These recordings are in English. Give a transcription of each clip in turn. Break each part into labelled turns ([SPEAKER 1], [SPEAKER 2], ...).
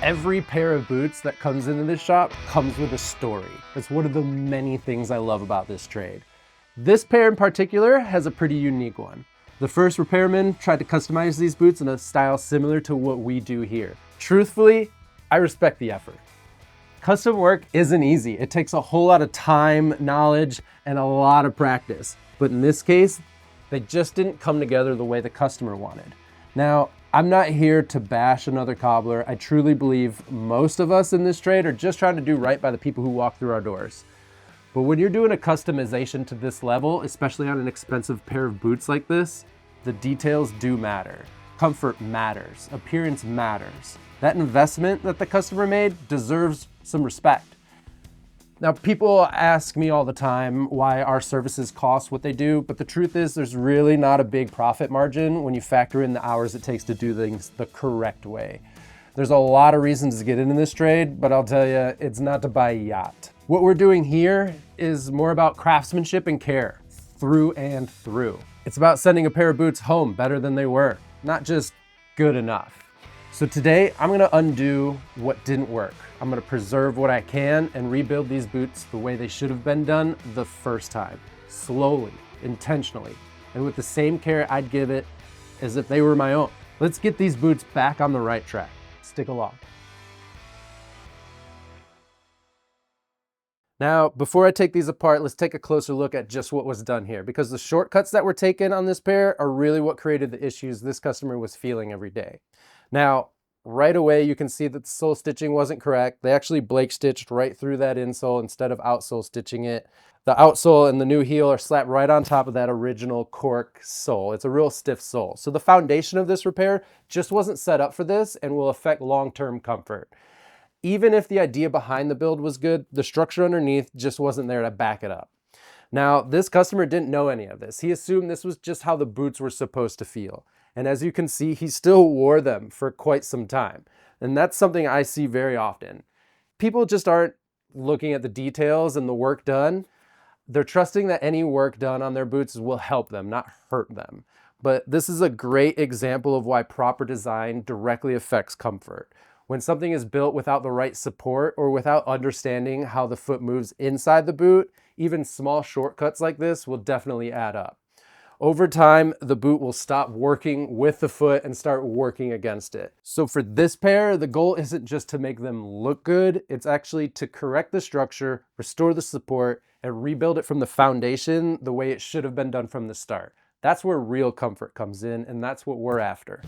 [SPEAKER 1] Every pair of boots that comes into this shop comes with a story. It's one of the many things I love about this trade. This pair in particular has a pretty unique one. The first repairman tried to customize these boots in a style similar to what we do here. Truthfully, I respect the effort. Custom work isn't easy. It takes a whole lot of time, knowledge, and a lot of practice. But in this case, they just didn't come together the way the customer wanted. Now, I'm not here to bash another cobbler. I truly believe most of us in this trade are just trying to do right by the people who walk through our doors. But when you're doing a customization to this level, especially on an expensive pair of boots like this, the details do matter. Comfort matters. Appearance matters. That investment that the customer made deserves some respect. Now, people ask me all the time why our services cost what they do, but the truth is there's really not a big profit margin when you factor in the hours it takes to do things the correct way. There's a lot of reasons to get into this trade, but I'll tell you, it's not to buy a yacht. What we're doing here is more about craftsmanship and care, through and through. It's about sending a pair of boots home better than they were, not just good enough. So today, I'm gonna undo what didn't work. I'm gonna preserve what I can and rebuild these boots the way they should have been done the first time. Slowly, intentionally, and with the same care I'd give it as if they were my own. Let's get these boots back on the right track. Stick along. Now, before I take these apart, let's take a closer look at just what was done here, because the shortcuts that were taken on this pair are really what created the issues this customer was feeling every day. Now, right away, you can see that the sole stitching wasn't correct. They actually Blake stitched right through that insole instead of outsole stitching it. The outsole and the new heel are slapped right on top of that original cork sole. It's a real stiff sole. So the foundation of this repair just wasn't set up for this and will affect long-term comfort. Even if the idea behind the build was good, the structure underneath just wasn't there to back it up. Now, this customer didn't know any of this. He assumed this was just how the boots were supposed to feel. And as you can see, he still wore them for quite some time. And that's something I see very often. People just aren't looking at the details and the work done. They're trusting that any work done on their boots will help them, not hurt them. But this is a great example of why proper design directly affects comfort. When something is built without the right support or without understanding how the foot moves inside the boot, even small shortcuts like this will definitely add up. Over time, the boot will stop working with the foot and start working against it. So for this pair, the goal isn't just to make them look good, it's actually to correct the structure, restore the support, and rebuild it from the foundation the way it should have been done from the start. That's where real comfort comes in, and that's what we're after.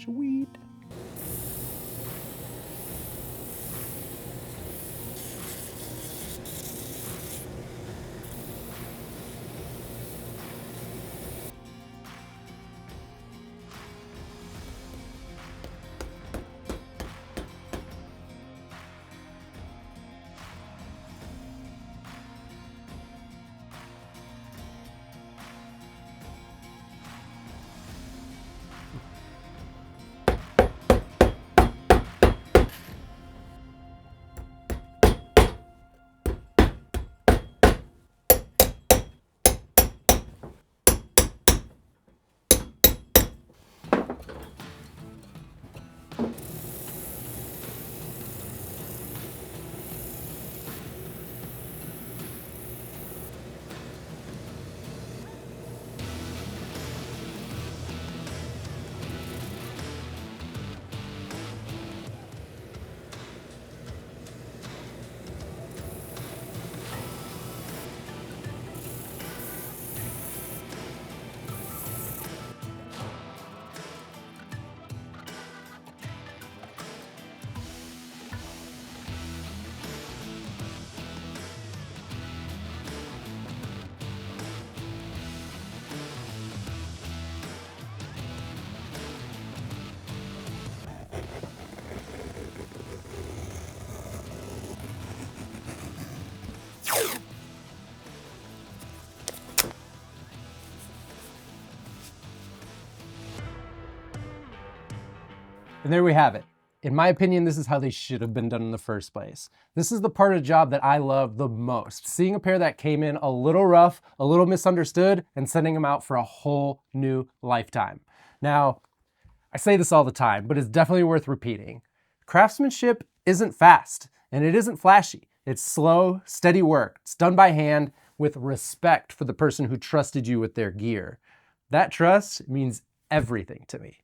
[SPEAKER 1] Sweet. And there we have it. In my opinion, this is how they should have been done in the first place. This is the part of the job that I love the most. Seeing a pair that came in a little rough, a little misunderstood, and sending them out for a whole new lifetime. Now, I say this all the time, but it's definitely worth repeating. Craftsmanship isn't fast, and it isn't flashy. It's slow, steady work. It's done by hand with respect for the person who trusted you with their gear. That trust means everything to me.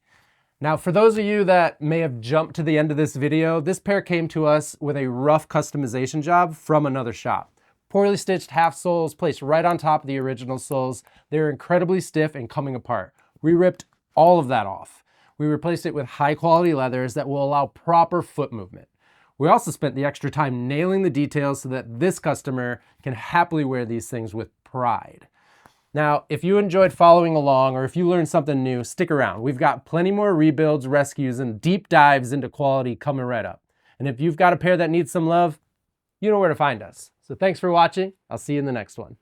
[SPEAKER 1] Now, for those of you that may have jumped to the end of this video, this pair came to us with a rough customization job from another shop. Poorly stitched half soles placed right on top of the original soles. They're incredibly stiff and coming apart. We ripped all of that off. We replaced it with high quality leathers that will allow proper foot movement. We also spent the extra time nailing the details so that this customer can happily wear these things with pride. Now, if you enjoyed following along or if you learned something new, stick around. We've got plenty more rebuilds, rescues, and deep dives into quality coming right up. And if you've got a pair that needs some love, you know where to find us. So thanks for watching. I'll see you in the next one.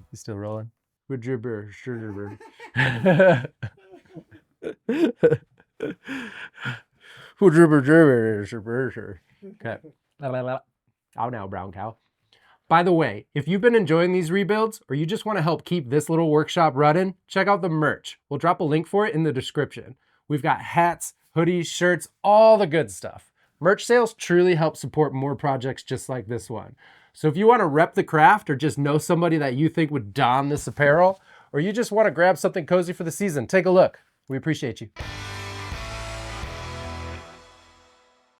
[SPEAKER 1] You still rolling? Okay. Ow now, brown cow. By the way, if you've been enjoying these rebuilds or you just want to help keep this little workshop running, check out the merch. We'll drop a link for it in the description. We've got hats, hoodies, shirts, all the good stuff. Merch sales truly help support more projects just like this one. So if you want to rep the craft or just know somebody that you think would don this apparel, or you just want to grab something cozy for the season, take a look. We appreciate you.